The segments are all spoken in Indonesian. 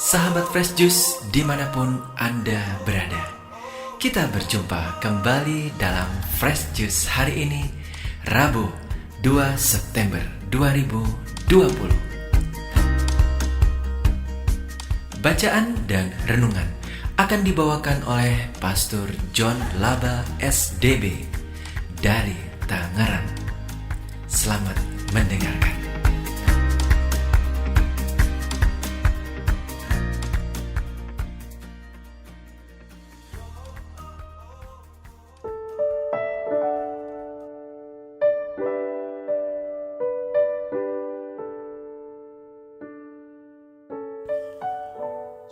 Sahabat Fresh Juice dimanapun Anda berada, kita berjumpa kembali dalam Fresh Juice hari ini, Rabu 2 September 2020. Bacaan dan renungan akan dibawakan oleh Pastor John Laba SDB dari Tangerang. Selamat mendengarkan.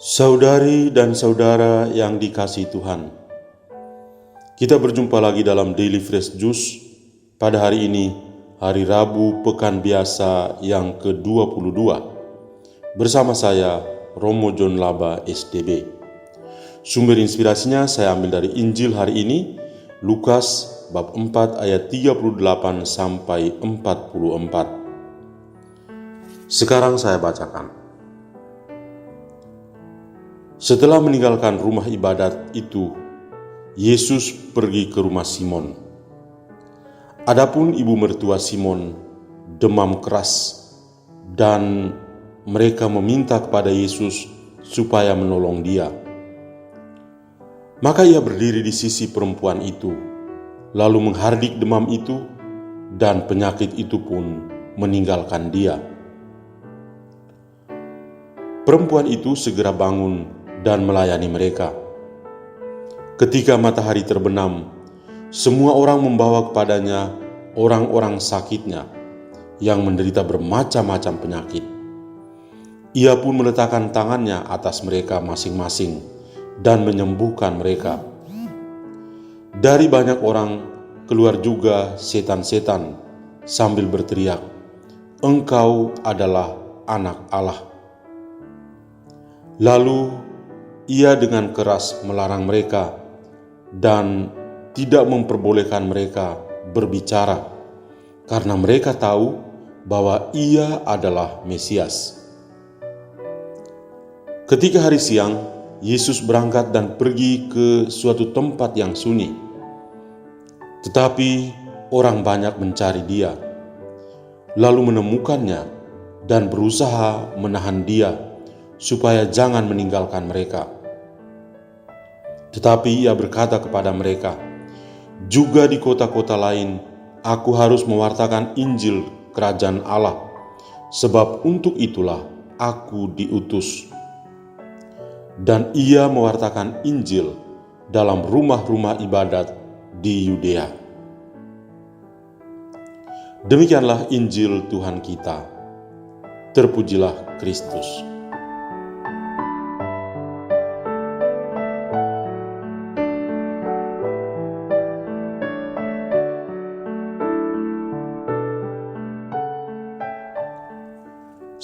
Saudari dan saudara yang dikasihi Tuhan, kita berjumpa lagi dalam Daily Fresh Juice pada hari ini, hari Rabu Pekan Biasa yang ke-22, bersama saya, Romo John Laba SDB. Sumber inspirasinya saya ambil dari Injil hari ini, Lukas bab 4 ayat 38 sampai 44. Sekarang saya bacakan. Setelah meninggalkan rumah ibadat itu, Yesus pergi ke rumah Simon. Adapun ibu mertua Simon demam keras, dan mereka meminta kepada Yesus supaya menolong dia. Maka ia berdiri di sisi perempuan itu, lalu menghardik demam itu, dan penyakit itu pun meninggalkan dia. Perempuan itu segera bangun dan melayani mereka. Ketika matahari terbenam, semua orang membawa kepadanya orang-orang sakitnya yang menderita bermacam-macam penyakit. Ia pun meletakkan tangannya atas mereka masing-masing dan menyembuhkan mereka. Dari banyak orang keluar juga setan-setan sambil berteriak, "Engkau adalah Anak Allah." Lalu ia dengan keras melarang mereka dan tidak memperbolehkan mereka berbicara, karena mereka tahu bahwa ia adalah Mesias. Ketika hari siang, Yesus berangkat dan pergi ke suatu tempat yang sunyi. Tetapi orang banyak mencari dia, lalu menemukannya dan berusaha menahan dia supaya jangan meninggalkan mereka. Tetapi ia berkata kepada mereka, "Juga di kota-kota lain aku harus mewartakan Injil Kerajaan Allah, sebab untuk itulah aku diutus." Dan ia mewartakan Injil dalam rumah-rumah ibadat di Yudea. Demikianlah Injil Tuhan kita. Terpujilah Kristus.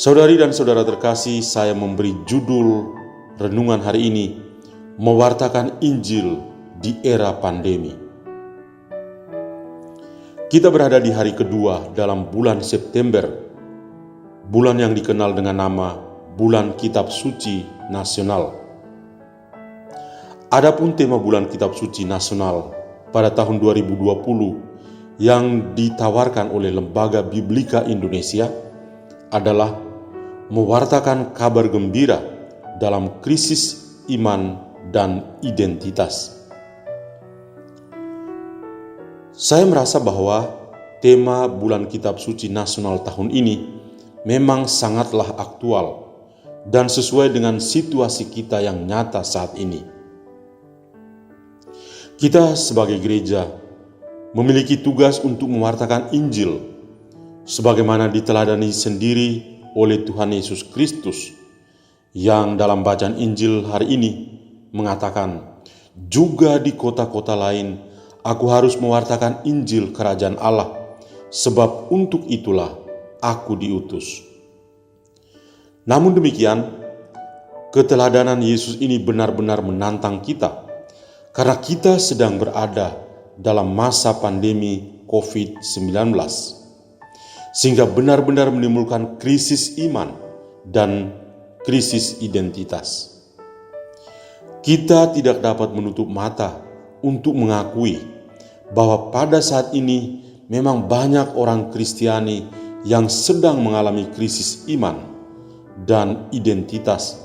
Saudari dan saudara terkasih, saya memberi judul renungan hari ini, mewartakan Injil di era pandemi. Kita berada di hari kedua dalam bulan September, bulan yang dikenal dengan nama Bulan Kitab Suci Nasional. Adapun tema Bulan Kitab Suci Nasional pada tahun 2020 yang ditawarkan oleh Lembaga Biblika Indonesia adalah mewartakan kabar gembira dalam krisis iman dan identitas. Saya merasa bahwa tema Bulan Kitab Suci Nasional tahun ini memang sangatlah aktual dan sesuai dengan situasi kita yang nyata saat ini. Kita sebagai gereja memiliki tugas untuk mewartakan Injil sebagaimana diteladani sendiri oleh Tuhan Yesus Kristus, yang dalam bacaan Injil hari ini mengatakan, "Juga di kota-kota lain aku harus mewartakan Injil Kerajaan Allah, sebab untuk itulah aku diutus." Namun demikian, keteladanan Yesus ini benar-benar menantang kita, karena kita sedang berada dalam masa pandemi COVID-19. Sehingga benar-benar menimbulkan krisis iman dan krisis identitas. Kita tidak dapat menutup mata untuk mengakui bahwa pada saat ini memang banyak orang Kristiani yang sedang mengalami krisis iman dan identitas,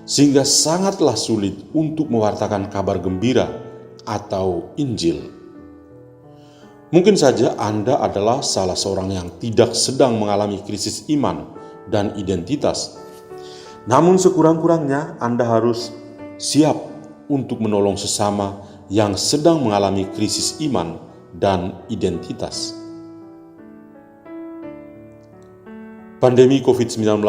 sehingga sangatlah sulit untuk mewartakan kabar gembira atau Injil. Mungkin saja Anda adalah salah seorang yang tidak sedang mengalami krisis iman dan identitas. Namun sekurang-kurangnya Anda harus siap untuk menolong sesama yang sedang mengalami krisis iman dan identitas. Pandemi COVID-19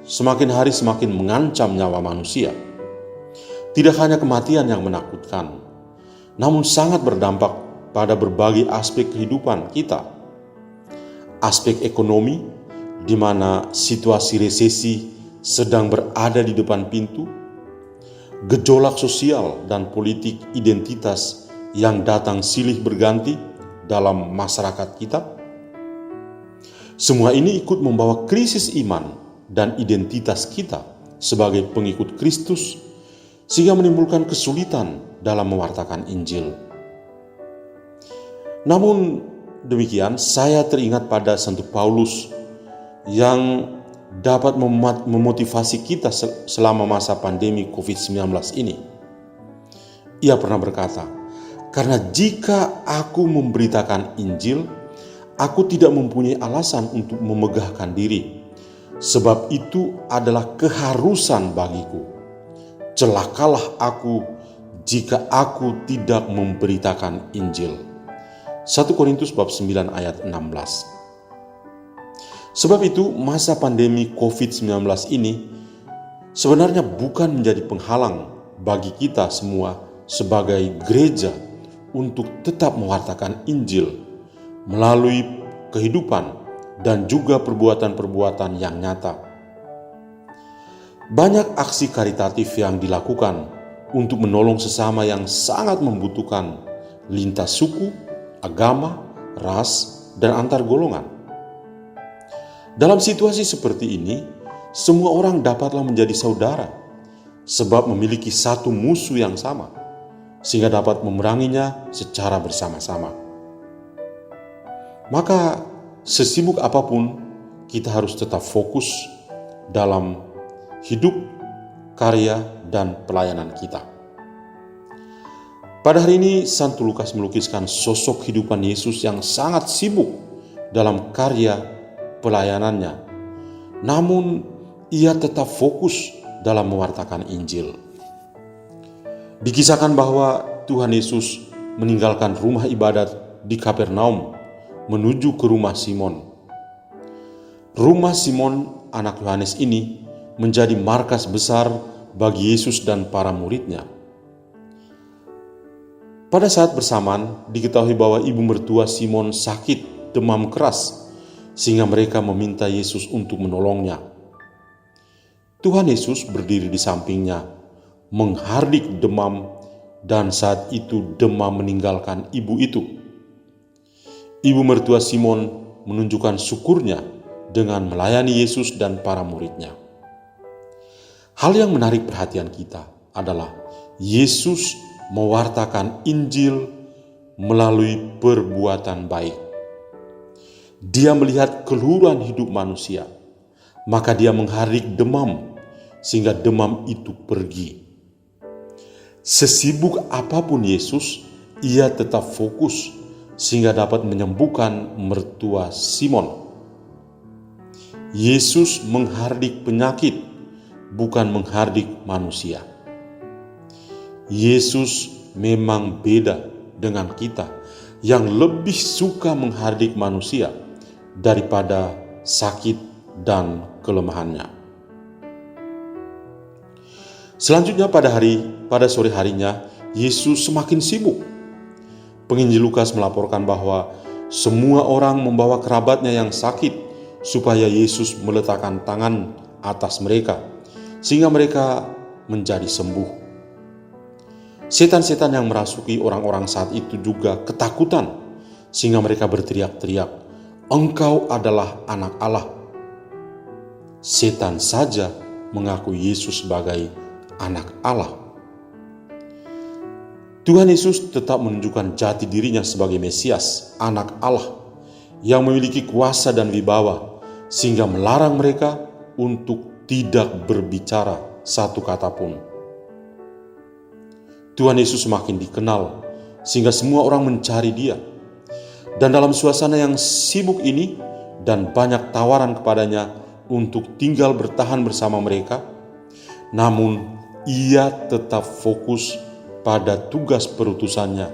semakin hari semakin mengancam nyawa manusia. Tidak hanya kematian yang menakutkan, namun sangat berdampak pada berbagai aspek kehidupan kita. Aspek ekonomi, di mana situasi resesi sedang berada di depan pintu, gejolak sosial dan politik identitas yang datang silih berganti dalam masyarakat kita. Semua ini ikut membawa krisis iman dan identitas kita sebagai pengikut Kristus, sehingga menimbulkan kesulitan dalam mewartakan Injil. Namun demikian, saya teringat pada Santo Paulus yang dapat memotivasi kita selama masa pandemi COVID-19 ini. Ia pernah berkata, "Karena jika aku memberitakan Injil, aku tidak mempunyai alasan untuk memegahkan diri, sebab itu adalah keharusan bagiku. Celakalah aku jika aku tidak memberitakan Injil." 1 Korintus bab 9 ayat 16. Sebab itu masa pandemi COVID-19 ini sebenarnya bukan menjadi penghalang bagi kita semua sebagai gereja untuk tetap mewartakan Injil melalui kehidupan dan juga perbuatan-perbuatan yang nyata. Banyak aksi karitatif yang dilakukan untuk menolong sesama yang sangat membutuhkan lintas suku, agama, ras, dan antar golongan. Dalam situasi seperti ini, semua orang dapatlah menjadi saudara, sebab memiliki satu musuh yang sama, sehingga dapat memeranginya secara bersama-sama. Maka, sesibuk apapun, kita harus tetap fokus dalam hidup, karya, dan pelayanan kita. Pada hari ini, Santo Lukas melukiskan sosok kehidupan Yesus yang sangat sibuk dalam karya pelayanannya. Namun, ia tetap fokus dalam mewartakan Injil. Dikisahkan bahwa Tuhan Yesus meninggalkan rumah ibadat di Kapernaum menuju ke rumah Simon. Rumah Simon, anak Yohanes ini, menjadi markas besar bagi Yesus dan para muridnya. Pada saat bersamaan, diketahui bahwa ibu mertua Simon sakit demam keras, sehingga mereka meminta Yesus untuk menolongnya. Tuhan Yesus berdiri di sampingnya, menghardik demam, dan saat itu demam meninggalkan ibu itu. Ibu mertua Simon menunjukkan syukurnya dengan melayani Yesus dan para muridnya. Hal yang menarik perhatian kita adalah Yesus mewartakan Injil melalui perbuatan baik. Dia melihat keluruhan hidup manusia, maka dia menghardik demam sehingga demam itu pergi. Sesibuk apapun Yesus, ia tetap fokus sehingga dapat menyembuhkan mertua Simon. Yesus menghardik penyakit, bukan menghardik manusia. Yesus memang beda dengan kita yang lebih suka menghardik manusia daripada sakit dan kelemahannya. Selanjutnya pada sore harinya, Yesus semakin sibuk. Penginjil Lukas melaporkan bahwa semua orang membawa kerabatnya yang sakit supaya Yesus meletakkan tangan atas mereka sehingga mereka menjadi sembuh. Setan-setan yang merasuki orang-orang saat itu juga ketakutan sehingga mereka berteriak-teriak, "Engkau adalah anak Allah." Setan saja mengaku Yesus sebagai anak Allah. Tuhan Yesus tetap menunjukkan jati dirinya sebagai Mesias, anak Allah, yang memiliki kuasa dan wibawa, sehingga melarang mereka untuk tidak berbicara satu kata pun. Tuhan Yesus semakin dikenal, sehingga semua orang mencari Dia. Dan dalam suasana yang sibuk ini, dan banyak tawaran kepadanya untuk tinggal bertahan bersama mereka, namun Ia tetap fokus pada tugas perutusannya,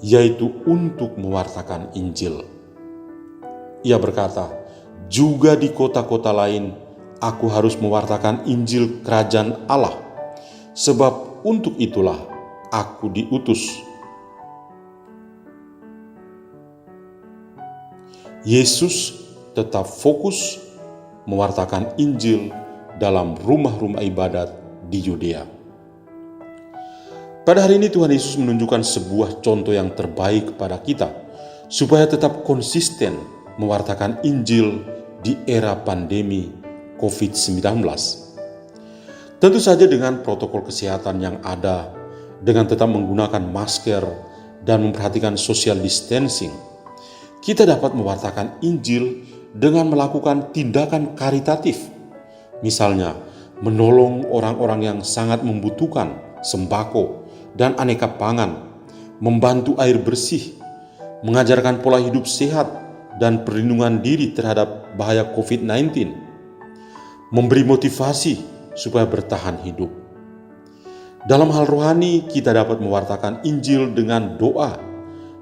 yaitu untuk mewartakan Injil. Ia berkata, juga di kota-kota lain, aku harus mewartakan Injil Kerajaan Allah, sebab untuk itulah aku diutus. Yesus tetap fokus mewartakan Injil dalam rumah-rumah ibadat di Yudea. Pada hari ini Tuhan Yesus menunjukkan sebuah contoh yang terbaik kepada kita, supaya tetap konsisten mewartakan Injil di era pandemi COVID-19. Tentu saja dengan protokol kesehatan yang ada, dengan tetap menggunakan masker dan memperhatikan social distancing, kita dapat mewartakan Injil dengan melakukan tindakan karitatif. Misalnya, menolong orang-orang yang sangat membutuhkan sembako dan aneka pangan, membantu air bersih, mengajarkan pola hidup sehat dan perlindungan diri terhadap bahaya COVID-19, memberi motivasi supaya bertahan hidup. Dalam hal rohani, kita dapat mewartakan Injil dengan doa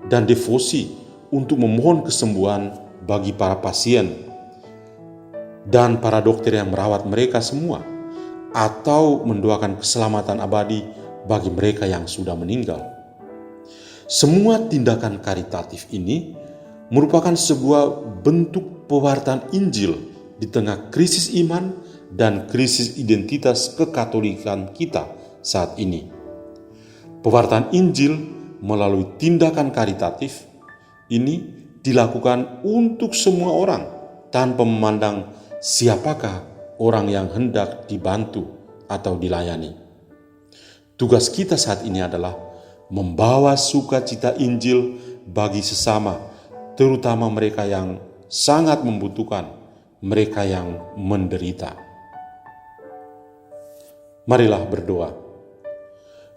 dan devosi untuk memohon kesembuhan bagi para pasien dan para dokter yang merawat mereka semua, atau mendoakan keselamatan abadi bagi mereka yang sudah meninggal. Semua tindakan karitatif ini merupakan sebuah bentuk pewartaan Injil di tengah krisis iman dan krisis identitas kekatolikan kita saat ini. Pewartaan Injil melalui tindakan karitatif ini dilakukan untuk semua orang tanpa memandang siapakah orang yang hendak dibantu atau dilayani. Tugas kita saat ini adalah membawa sukacita Injil bagi sesama, terutama mereka yang sangat membutuhkan, mereka yang menderita. Marilah berdoa.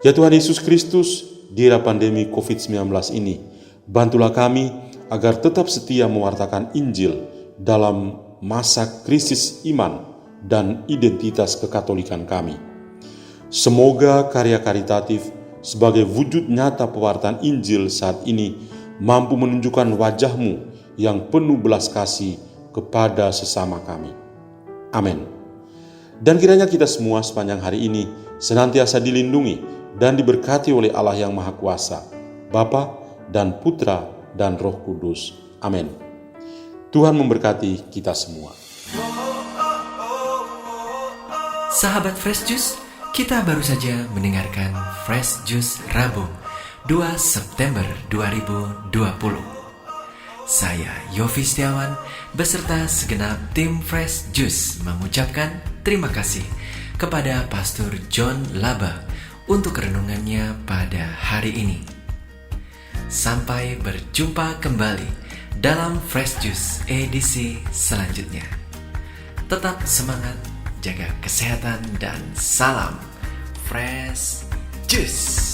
Ya Tuhan Yesus Kristus, di era pandemi COVID-19 ini, bantulah kami agar tetap setia mewartakan Injil dalam masa krisis iman dan identitas kekatolikan kami. Semoga karya karitatif sebagai wujud nyata pewartaan Injil saat ini mampu menunjukkan wajah-Mu yang penuh belas kasih kepada sesama kami. Amin. Dan kiranya kita semua sepanjang hari ini senantiasa dilindungi dan diberkati oleh Allah yang Maha Kuasa, Bapa dan Putra dan Roh Kudus. Amin. Tuhan memberkati kita semua. Sahabat Fresh Juice, kita baru saja mendengarkan Fresh Juice Rabu 2 September 2020. Saya Yofi Setiawan beserta segenap tim Fresh Juice mengucapkan terima kasih kepada Pastor John Laba untuk renungannya pada hari ini. Sampai berjumpa kembali dalam Fresh Juice edisi selanjutnya. Tetap semangat, jaga kesehatan, dan salam Fresh Juice.